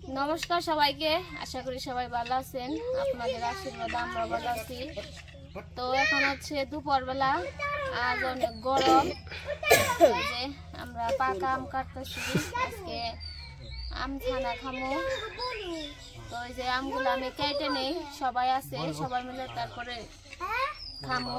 নমস্কার সবাইকে, আশা করি সবাই ভালো আছেন। আপনাদের আশীর্বাদে আমরা ভালো আছি। তো এখন হচ্ছে দুপুরবেলা, আজ অনেক গরম। যে আমরা পাকা আম কাটতেছি, আজকে আম ছানা খামো। তো এই যে আমগুলো আমি কেটে নেই, সবাই আছে, সবাই মিলে তারপরে খামো।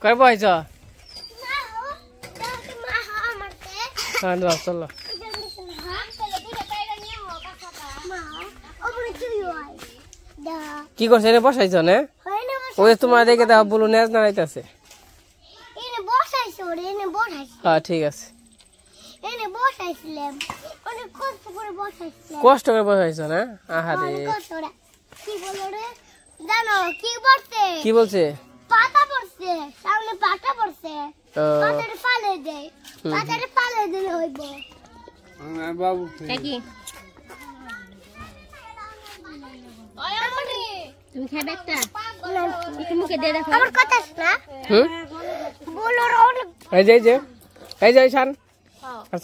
কয় বয়স? চলো কি করছে? এনে বসাইছ না? ওই তোমার দেখে দাও, বলো নেজ নাড়াইতেছে। হ্যাঁ ঠিক আছে, কষ্ট করে বসাইছ না? আহারে কি বলছে? পাতা পড়ছে, সামনে পাতা পড়ছে, পাতারে ফালে দেয়, পাতারে ফালে দিলে হইব। বাবু কি তুমি খাবে একটা? একটু মুখে দিয়ে দেখো। আমার কথা শোনা। বলো এই যে শান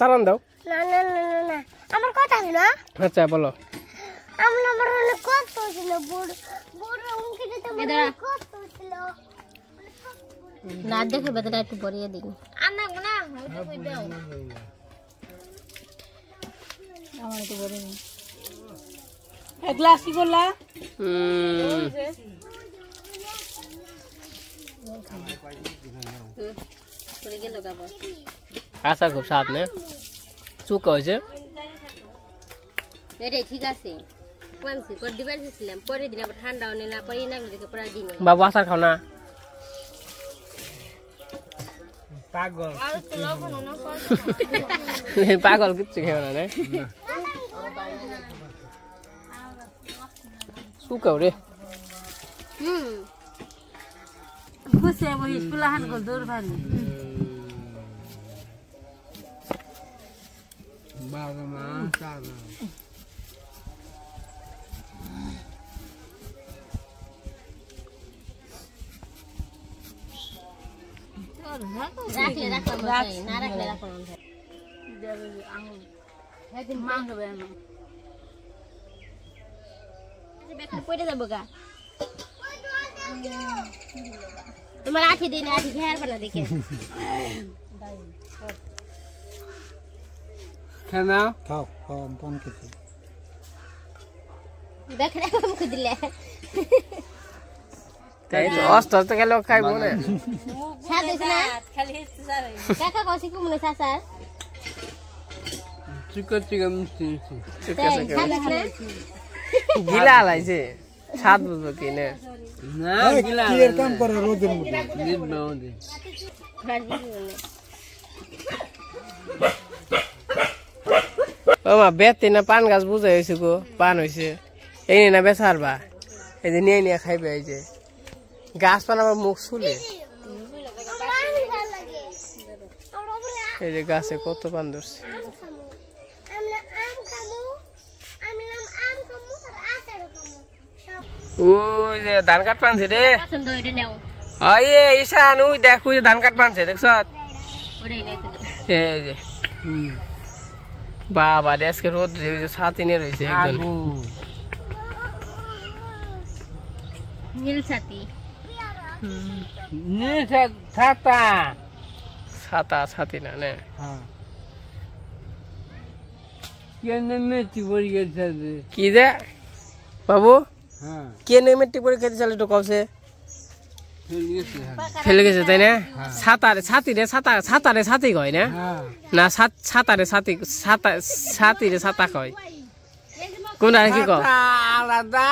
সালাম দাও। না না না না না, আমার কথা শোনা। আচ্ছা বলো। আমার অনেক কষ্ট ছিল, বড় বড় উনকে দিতে আমার কষ্ট ছিল। না দেখে বেদনা একটু বড়িয়ে দিই। আর না না হয়তো কই দাও। আমার একটু বড়িয়ে দিই। এক গ্লাস কি করলা? আশা খুব স্বাদ না? চুকা হয়েছে? এটাই ঠিক আছে। কোয়ান্সি করে দিবার ছিলাম, পরে দিন আবার ঠান্ডা হলে না পরে না দেখে পরে দিন। বাবু আচার খাও না? পাগল পাগল কিচ্ছু খেও না? শুকাও রে। বসে বহিস ফুলাহান গল দৌড় ভানি বাবা মা সারা রাখলে রাখলাম না রাখলে রাখলাম দেবে আঙুল একদিন মাংস বানানো বেকার পড়ে যাবো গা। তোমার আঠি দিন আঠি ঘের বানা দেখে খানা খাও খাও পান খেতে দেখে দেখো মুখে দিলে তাই তো আস্তে আস্তে গেলে খাইবো না। স্বাদ হয়েছে না? দেখা কষি কি মনে স্যার চিকন চিকন মিষ্টি স্বাদ হয়েছে না? গিলা লাইছে স্বাদ বুঝবো কি না? কি এর কাম করে রোদের মধ্যে ও মা বেতে না পান গাছ বুঝাই হয়েছে গো, পান হয়েছে এই না বেচারবা, এই যে নিয়ে নিয়ে খাইবে। এই যে গাছ পান আমার মুখ শুলে, এই যে গাছে কত পান ধরছে। ওই যে ধান কাট পানছে রে। পছন্দ ওইটা নাও। ঈশান ওই দেখ, ওই যে ধান কাট পানছে দেখছ? ওটাই নাও। এই যে বাবা আজকে রোদ ছাতি নিয়ে রয়েছে একদম। নীল ছাতি ছাতা ছাতা ছাতি না নে কি দে বাবু কে নেই মেট্রিক পরীক্ষা দিতে চালে তো কবছে ফেলে গেছে তাই না? ছাতারে ছাতি রে ছাতা, ছাতারে ছাতি কয় না? না ছাতারে ছাতি, ছাতা ছাতিরে ছাতা কয় কোনটা কি কয়? আলাদা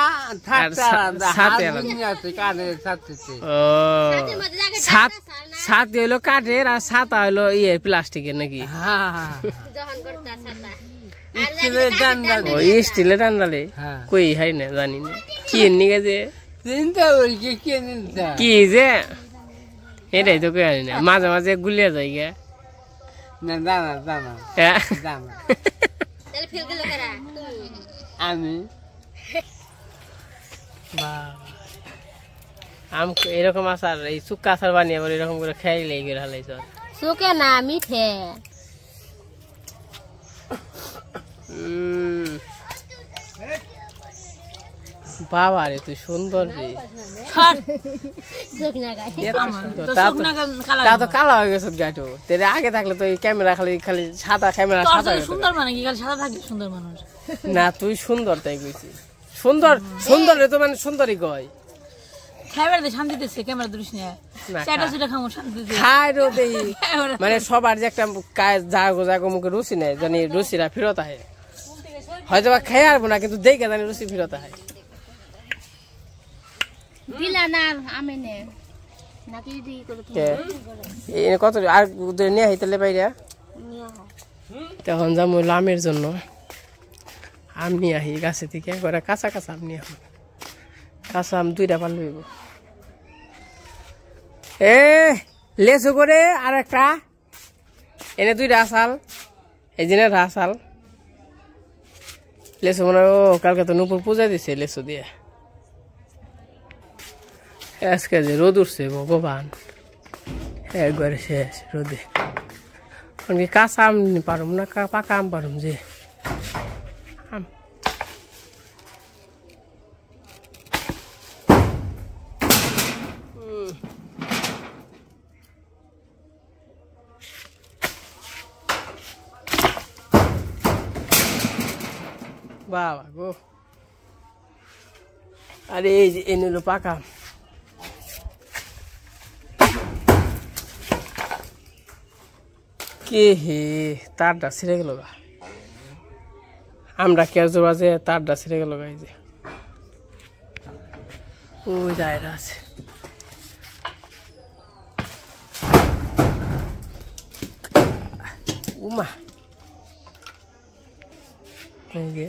ছাতি আলাদা। ও ছাতি হইলো কাঠের আর ছাতা হইলো ইয়ে প্লাস্টিকের নাকি? স্টিলের ডান্ডালে কই হাই না জানি না কি নিয়ে যে কি যে এটাই তো কই না মাঝে মাঝে গুলিয়ে যায় গে হ্যাঁ? আমি আম এরকম আচার এই শুক্কা আচার বানিয়ে আবার এরকম করে খাইলে গিয়ে হালাইছ সুকে না মিঠে বাবা রে তুই সুন্দর রে তা তো কালা হয়ে গেছে গাটো তেরে আগে থাকলে তো এই ক্যামেরা খালি খালি সাদা ক্যামেরা সাদা সুন্দর মানে কি খালি সাদা থাকলে সুন্দর মানুষ না তুই সুন্দর তাই কইছি সুন্দর সুন্দর রে তো মানে সুন্দরই কয় খাইবার দে শান্তি দিছে ক্যামেরা ধরিস না না, চাটা চুটা খামো শান্তি দিছে খাই রো দেই মানে সবার যে একটা জাগো জাগো মুখে রুচি নেই জানি রুচিরা ফেরত আহে হয়তো বা খেয়ে আসবো না কিন্তু দেখে জানি রুচি ফেরত আহে দিলা না আমি নে নাকি দি করে কত আর নিয়ে হাইতে পাইরা তখন যাবো আমের জন্য আম নিয়ে আহি গাছে থেকে একবারে কাঁচা কাঁচা আম নিয়ে আহ কাঁচা আম 2টা পারলে এ লেসু করে আর একটা এনে 2টা আসাল এই জন্য আসাল লেসু মনে ও কালকে তো নুপুর পূজা দিছে লেসু দিয়ে আজকে যে রোদ উঠছে ভগবান একবারে শেষ রোদে কি কাঁচা আম পারুম না পাকা আম পারুম যে আম বাবা গো আরে এই যে এনে হলো পাকা আম কে হে তারটা ছিঁড়ে গেল গা আমরা কেজো বাজে তারটা ছিঁড়ে গেল গা এই যে ওই দায়রা আছে উমা এই যে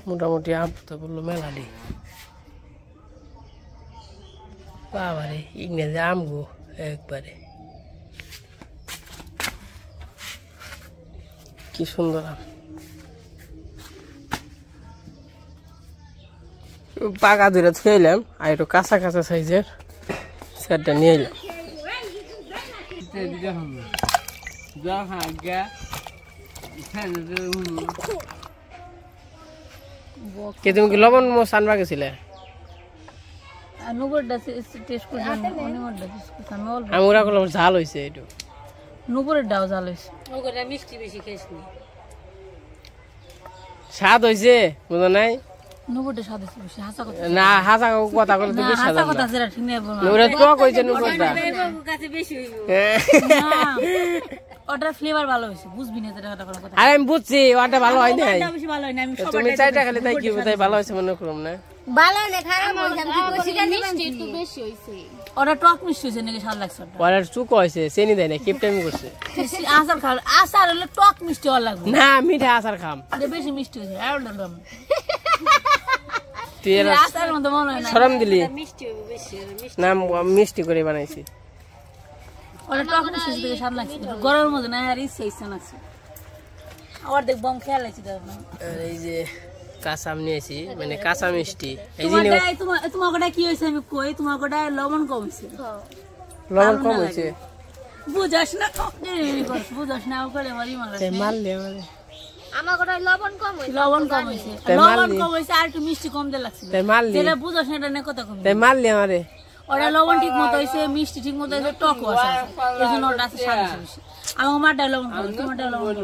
মোটামুটি আম তো বললো মেলাডি বাবারে ইংরেজি আম গো একবারে কি সুন্দর আম পাকা 2টা থুয়ে এলাম আর একটু কাঁচা কাঁচা সাইজের সেটটা নিয়ে এলাম কে তুমি কি লবণ মরিচ আনবা গেছিলে নুপুরটা টেস্ট করে অনিমরটা টেস্ট করতে আমি অল্প আমরা কলম ঝাল হয়েছে একটু নুপুরের ডাও জাল হয়েছে ওটা মিষ্টি বেশি খাইছ না স্বাদ হয়েছে বুঝো নাই নুপুরটা স্বাদ হয়েছে বেশি হাসা কথা না হাসা কথা বলে তুমি স্বাদ হাসা কথা যেটা ঠিক নেই বলো ওরা তো কইছে নুপুরটা কাছে বেশি হইব ওটা ফ্লেভার ভালো হয়েছে বুঝবি না যেটা কথা কথা আরে আমি বুঝছি ওটা ভালো হয় নাই ওটা বেশি ভালো হয় না আমি তুমি 4টা খালি তাই কি তাই ভালো হয়েছে মনে করুম না ভালো না খারাপ হইছে আমি কইছি মিষ্টি একটু বেশি হইছে ওটা টক মিষ্টি হয়েছে নাকি স্বাদ লাগছে ওটা ওরা চুক হয়েছে চেনি দেয় না কিপটামি করছে আচার খাও আচার হলে টক মিষ্টি হওয়া লাগবে না মিঠা আচার খাম এটা বেশি মিষ্টি হয়েছে আর ওটা তুই এর আচার মতো মনে হয় না শরম দিলি মিষ্টি হবে বেশি না মিষ্টি করে বানাইছি ওটা টক মিষ্টি থেকে স্বাদ লাগছে গরমের মধ্যে না আর ইচ্ছা আছে আবার দেখ বম খেয়াল আছে আর এই যে কাঁচা আম নিয়েছি মানে কাঁচা মিষ্টি এই তোমার ওটা কি হয়েছে আমি কই তোমার ওটা লবণ কম হয়েছে লবণ কম হয়েছে বুঝাস না বুঝাস না করে মারি মারা মারলে আমারে আমার গোটা লবণ কম হইছে লবণ কম হয়েছে আর একটু মিষ্টি কম দিয়ে লাগছে তাই মারলি যেটা বুঝাস না এটা না কথা কম তাই মারলি আমারে ওটা লবণ ঠিক মতো হয়েছে মিষ্টি ঠিক মতো হয়েছে টকও আছে এই জন্য ওটা আছে স্বাদ আছে বেশি আমার মাটা লবণ তোমারটা লবণ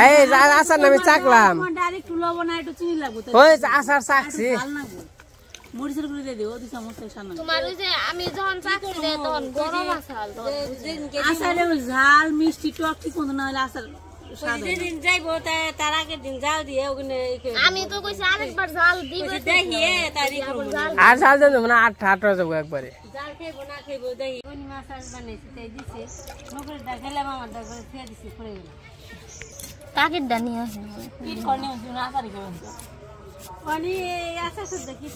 এই আচার নামে চাকলাম তোমারটা আর একটু লবণ আর একটু চিনি লাগবে ওই আচার চাকছি মরিচের গুঁড়ি দিয়ে দিও 2 চামচ সামনে তোমার ওই যে আমি যখন চাকরি দেই তখন গরম আসাল আচারে ঝাল মিষ্টি টক ঠিক মতো না হলে আচার যেদিন যাইবো তার আগের দিন জাল দিয়ে ওখানে আমি তো কইছি আরেকবার জাল দিবে দেখিয়ে তারি আর ঝাল দেন না 8 হয়ে যাবো একবারে জাল খাইবো না খাইবো দেখি কোন মাছ আজ বানাইছে তাই দিছে নকরে দেখাইলাম আমার দাগরে ফেলে দিছি পড়ে গেল কাকের দানি আছে কি করনে আচার খাবেন মানে আচ্ছা শুদ্ধ কি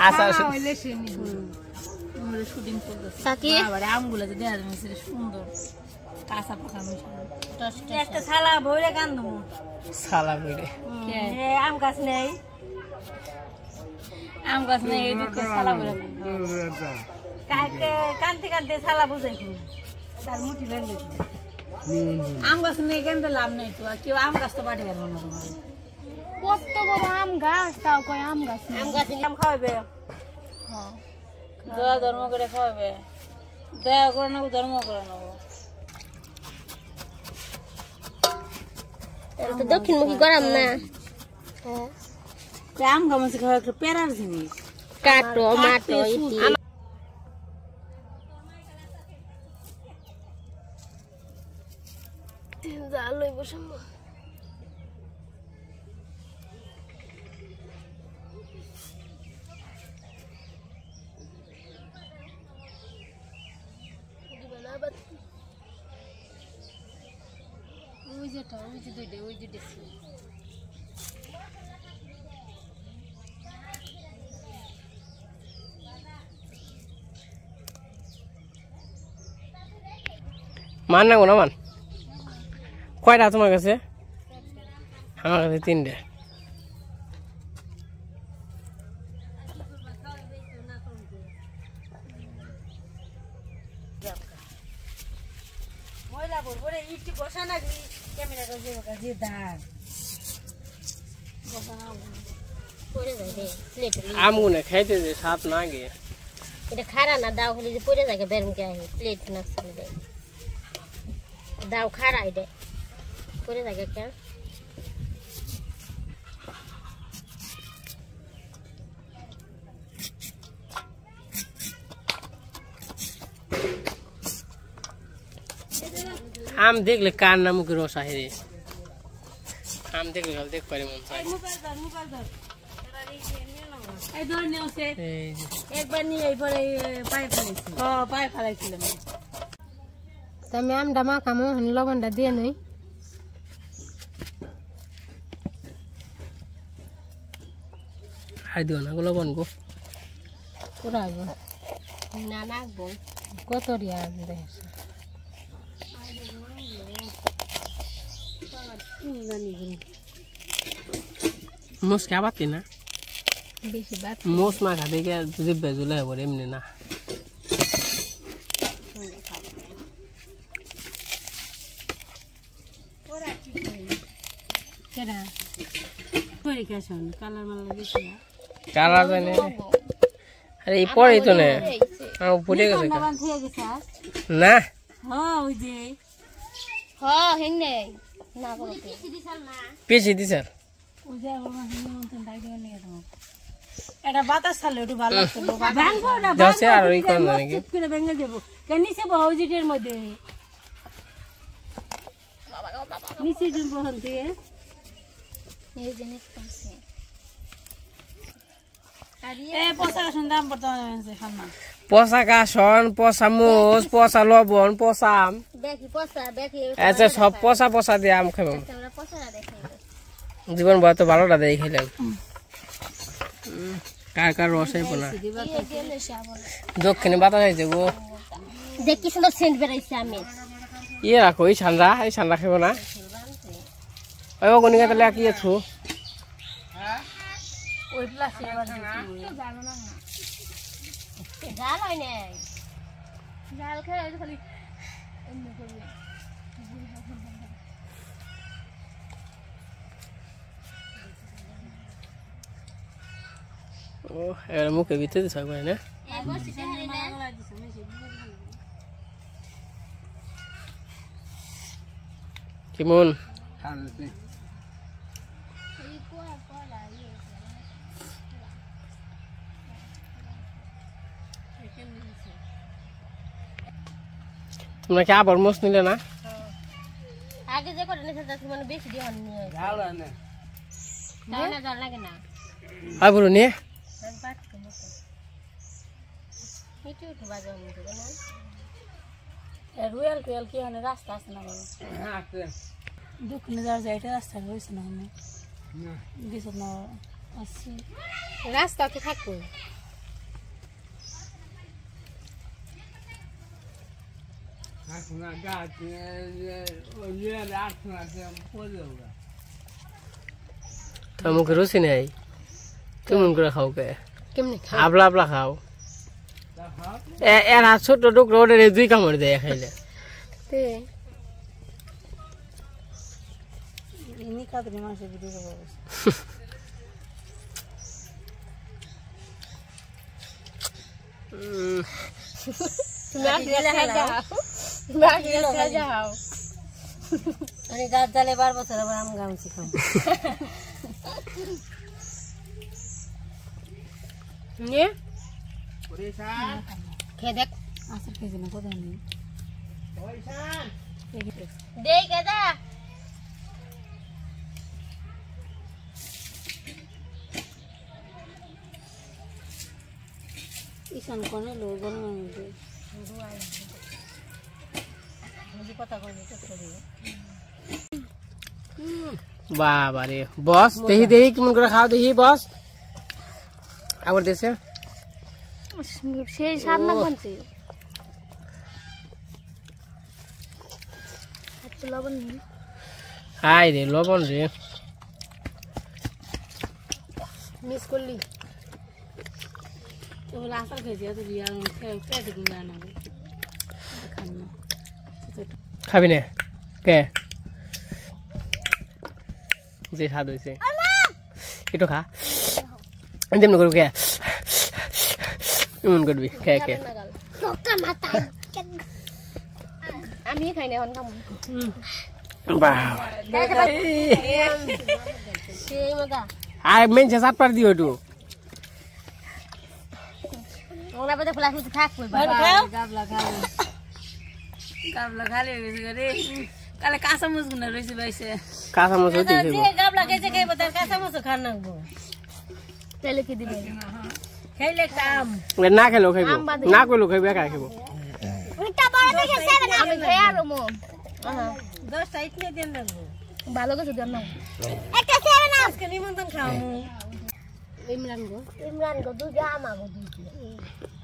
আচ্ছা শুটিং করতেছে কাকি আবার আমগুলো যে দেয়া যাচ্ছে সুন্দর কাঁচা পাকা মিশানো একটা শালা ভরে কান্দু সালা বইরে আম গাছ নেই এই দুটো শালা ভরে কানতে কানতে শালা বুঝাই তার মুঠি ভেঙে আম গাছ নেই কেন লাভ নেই তো কেউ আম গাছ তো বাড়ি গেল না কত বড় আম গাছ তাও কই আম গাছ আম খাওয়াবে দয়া ধর্ম করে খাওয়াবে দয়া করে নেবো ধর্ম করে নেবো তো দক্ষিণমুখী গরম না আম গাছ খাওয়া একটা পেরার জিনিস কাটো মাটো জাল লইব সম্ভব মান না না মান কয়টা তোমার কাছে আমার কাছে 3টে ময়লা ভরে ইটি বসা নাগলি ক্যামেরাটা যে দাঁড় পড়ে যায় রে প্লেট আমগুনে খাইতে যে সাপ না গে এটা খারা না দাও খালি যে পড়ে যায় বেরম কে আহে প্লেট না চলে যায় দাও খারা এটা পড়ে যায় কে আম দেখলে কার না মুখে রস আহে রে আম দেখলে খালি দেখ পারি মন চায় এই ধরে নিয়েছে এই যে একবার নিয়ে এইবারে পায়ে ফেলেছি পায়ে ফেলাইছিলাম আমি আমটা মাখামো লবণটা দিয়ে নই খাই দিও না গুলো বনবো পুরাইব না নাকবো কত রিয়া দেখে মোস কে আবাতি না বেশি বাত মোস মাখা দেখে জিব্বে জুলে হবো এমনি না কেডা পরীক্ষা কালার মালার বেশি কালা জানে আরে এই পরেই তো না আমার ভুলে গেছে থেকে গেছে না ওই যে হ হেন নেই না কোনো পেছি দিছার ওই যে আমার নিমন্ত্রণ তাই দিয়ে নিয়ে তোমার এটা বাতাস ছাড়লে একটু ভালো লাগতো ভাঙবো না দশে আর ওই কোন জানি কি চুপ করে ভেঙে দেবো কেন নিচে বহুজিটের মধ্যে নিচে দিব হন দিয়ে এই জিনিস পাশে পচা গাছের দাম বর্তমানে সামনে পচা কাসন পচা মোষ পচা লবণ পচা আম দেখি পচা দেখি আচ্ছা সব পচা পচা দিয়ে আম খাবো আমরা পচা দেখি জীবন বয় তো ভালোটা দিয়ে খেলাম কার কার রস আইব না দক্ষিণে বাতাস আইছে গো দেখ কি সুন্দর সেন্ট বেরাইছে আমি ইয়ে রাখো এই ঠান্ডা খাবো না ওই গনিকা তাহলে কি আছো ওই প্লাস্টিক জাল হয় নাই জাল খেয়ে খালি এমনি করবে ও এর মুখে ভিতরে দিছ কই না কেমন তোমরা কি আবার মোষ নিলে না আগে যে করে নিতে যাচ্ছে মানে বেশি দিয়ে নিয়ে জাল না না জাল লাগে না আই বলো নে মিটু তো বাজার মতো না রুয়াল টুয়াল কি হয় রাস্তা আছে না দক্ষিণে যাওয়ার যাইতে রাস্তা হয়েছে না গেছে না আসছি রাস্তা তো থাকবো মুখে রুচি নেই কেমন করে খাও কে কেমনে আবলা আবলা খাও এর হাত ছোট টুকরো ওদের 2 কামড় দেয় খাইলে ইনি কাদরি মাসে ভিডিও করব আরে গাছ জালে 12 বছর আবার আম গামছি খাম নিয়ে খেয়ে দেখ আসল খেয়ে না কোথায় নেই দেই গাদা ঈশান কোনে লোক গরম মধ্যে বাবা রে বস দেহি দেহি কেমন করে খাও দেহি বস আবার দেশে সেই স্বাদ না কোনছে একটু লবণ নি হাই রে লবণ রে মিস করলি তো আসল খেয়েছি এত বিয়া খেয়ে দেখুন না খান না খাবি না কে যে স্বাদ হয়েছে একটু খা যেমন করবি কে এমন করবি কে কে আমি খাই না এখন খাবো সেই মজা আর মেনছে সাত পার দিও একটু ওরা বাদে ফ্লাশ মধ্যে থাকবে গাবলা খালি হয়ে গেছে রে কালে কাঁচা মুচ গুনা রইছে বাইছে কাঁচা মাছ হতে যে গাবলা গেছে খাইব তার কাঁচা মুচ খান নাকবো তেলে কি দিবে খাইলে কাম না খেলেও খাইব না করলেও খাইব একা খাইব উল্টা বড় দেখে সেভেন আমি খাই আর মো 10টা ইতনে দেন লাগবো ভালো কিছু দেন না একটা সেভেন আজকে নিমন্ত্রণ খামু ইমরান গো দুজা আমাগো দুজা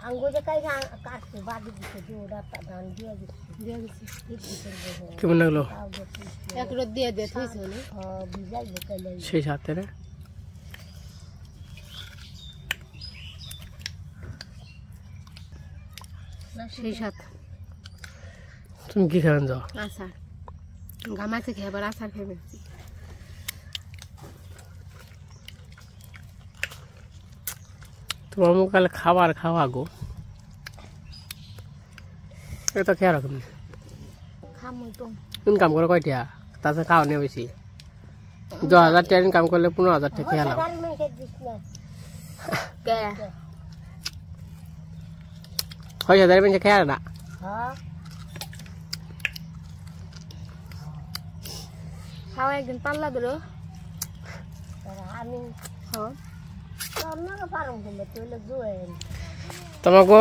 আঙ্গো যে কাই কাটছে বাদি দিছে ওটা ধান দিয়ে দিছে কেমন লাগলো এক রোদ দিয়ে দে থইছ না ভিজাই বকাইলে সেই সাথে রে সেই সাথ তুমি কি খাবেন যাও আচার গামাছে খেবার আচার খাবে তোমার মুখ কালে খাবার খাওয়া গো এটা খেয়াল রাখুন খামু তো ইনকাম করে কয়টা তাছাড়া খাওয়া নিয়ে বেশি 10,000 টাকা ইনকাম করলে 15,000 টাকা খেয়াল গান মেখে দিছ না কে 6,000 বেশি খেয়াল না হ্যাঁ খাওয়া একদিন পাল্লা দিল আমি হ্যাঁ আপনাকে পারম কিন্তু তুই লোক জুয়েন তোমাকে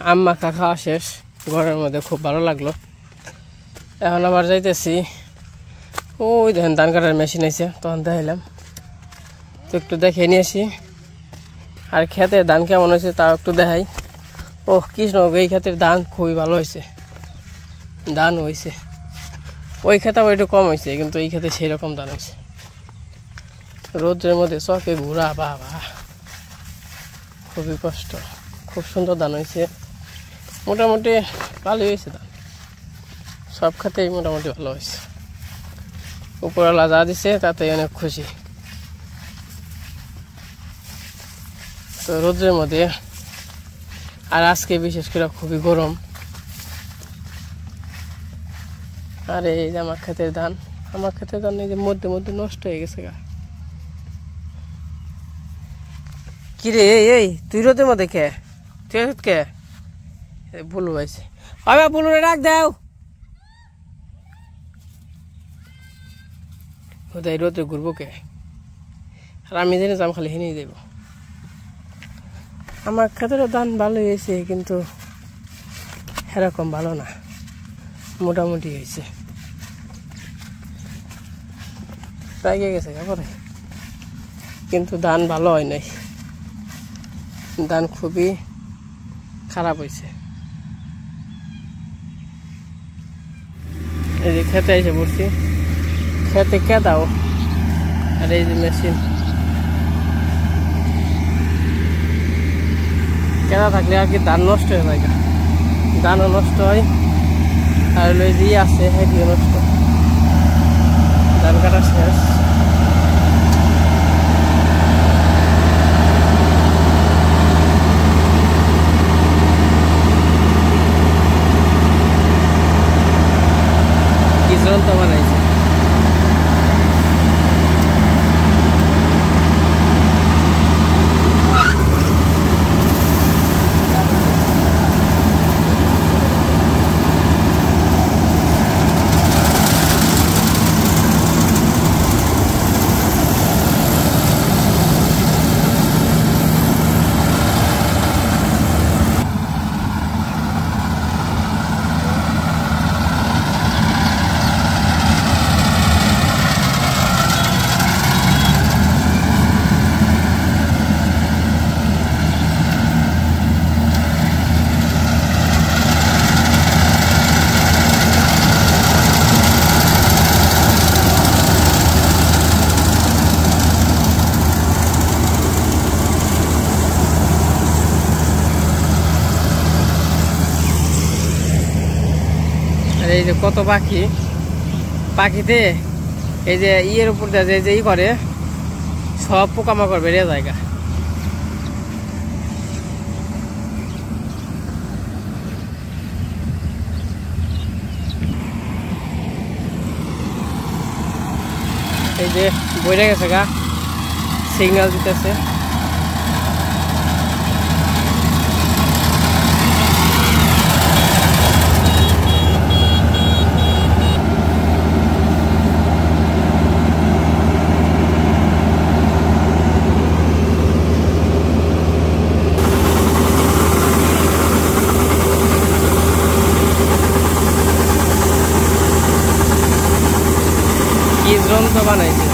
আম মাখা খাওয়া শেষ ঘরের মধ্যে খুব ভালো লাগলো এখন আবার যাইতেছি ওই দেখেন ধান কাটার মেশিন আছে তখন দেখাইলাম তো একটু দেখে নিয়েছি আর খেতে ধান কেমন হয়েছে তাও একটু দেখাই ও কৃষ্ণ এই ক্ষেতের ধান খুবই ভালো হয়েছে ধান হয়েছে ওই খেতে আবার একটু কম হয়েছে কিন্তু এই খেতে সেই রকম ধান হয়েছে রোদ্রের মধ্যে চকে ঘোরা বাবা খুবই কষ্ট খুব সুন্দর ধান হয়েছে মোটামুটি ভালোই হয়েছে ধান সব খাতেই মোটামুটি ভালো হয়েছে উপরওয়ালা যা দিছে তাতে অনেক খুশি তো রোদ্রের মধ্যে আর আজকে বিশেষ করে খুবই গরম আর এই যে আমার ক্ষেতের ধান এই যে মধ্যে মধ্যে নষ্ট হয়ে গেছে গা কিরে এই তুই রোদের মধ্যে কে তুই কে বুলু হয়েছে আবার বুলুরে রাখ দাও ওদের রোদে ঘুরবো কে আর আমি জেনে যাম খালি হেনেই দেব আমার ক্ষেতেরও ধান ভালো হয়েছে কিন্তু এরকম ভালো না মোটামুটি হয়েছে প্রায় গেছে পরে কিন্তু ধান ভালো হয় নাই, ধান খুবই খারাপ হয়েছে। এই যে খেতে এসে পড়ছি, খেতে কেদাও, আর এই যে মেশিন কেনা থাকলে আর কি ধান নষ্ট হয়ে যায়, ধানও নষ্ট হয় আর ওই যে আছে সেটিও নষ্ট। ধান কাটা শেষ, তো বানাইছে। এই যে কত পাখি, পাখিতে এই যে ইয়ের উপর দিয়ে যে ই করে সব পোকামাকড় বেরিয়ে যায়। এই যে বইরে গেছে গা, সিগন্যাল দিতেছে। কি যন্ত্র বানাইছে,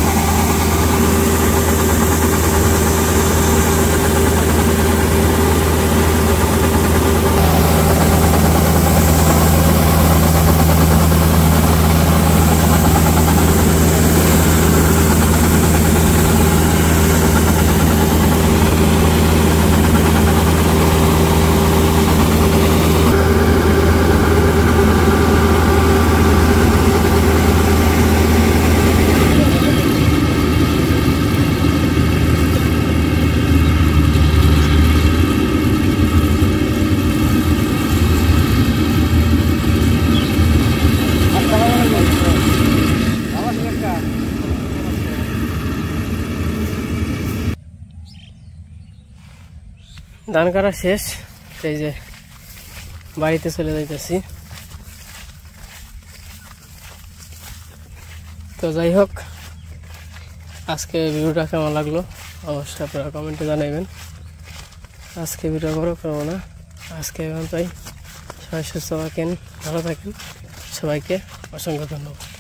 ধান কাটা শেষ। এই যে বাড়িতে চলে যাইতেছি। তো যাই হোক, আজকে ভিডিওটা কেমন লাগলো অবশ্যই আপনারা কমেন্টে জানাবেন। আজকে ভিডিও করবো না, আজকে এখন তাই। সবাই সুস্থ থাকেন, ভালো থাকেন, সবাইকে অসংখ্য ধন্যবাদ।